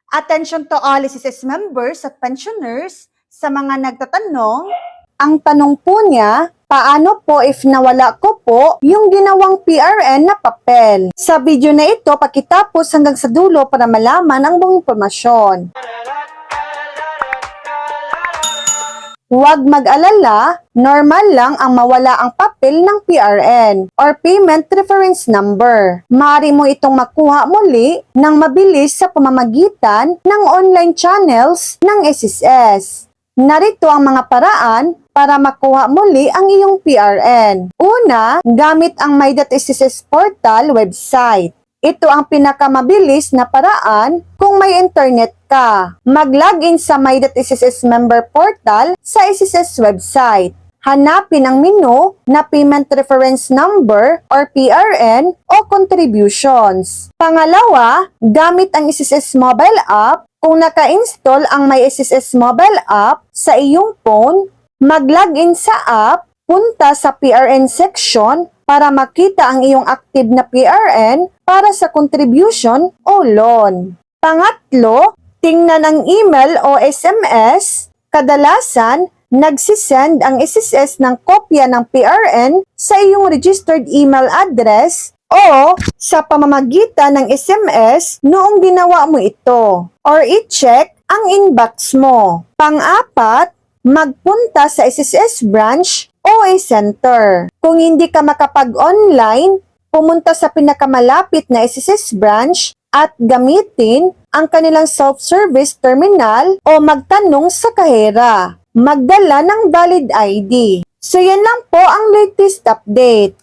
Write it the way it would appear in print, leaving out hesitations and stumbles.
Attention to all SSS members at pensioners sa mga nagtatanong. Ang tanong po niya, paano po if nawala ko po yung ginawang PRN na papel? Sa video na ito, pakitapos hanggang sa dulo para malaman ang buong impormasyon. Huwag mag-alala, normal lang ang mawala ang papel ng PRN or Payment Reference Number. Maaari mo itong makuha muli ng mabilis sa pamamagitan ng online channels ng SSS. Narito ang mga paraan para makuha muli ang iyong PRN. Una, gamit ang My.SSS Portal website. Ito ang pinakamabilis na paraan kung may internet ka. Mag-login sa My.SSS member portal sa SSS website. Hanapin ang menu na Payment Reference Number or PRN o Contributions. Pangalawa, gamit ang SSS mobile app. Kung naka-install ang My SSS mobile app sa iyong phone, mag-login sa app, punta sa PRN section para makita ang iyong active na PRN para sa contribution o loan. Pangatlo, tingnan ang email o SMS. Kadalasan, nagsisend ang SSS ng kopya ng PRN sa iyong registered email address o sa pamamagitan ng SMS noong ginawa mo ito, or i-check ang inbox mo. Pang-apat, magpunta sa SSS branch o center. Kung hindi ka makapag-online, pumunta sa pinakamalapit na SSS branch at gamitin ang kanilang self-service terminal o magtanong sa kahera. Magdala ng valid ID. So yan lang po ang latest update.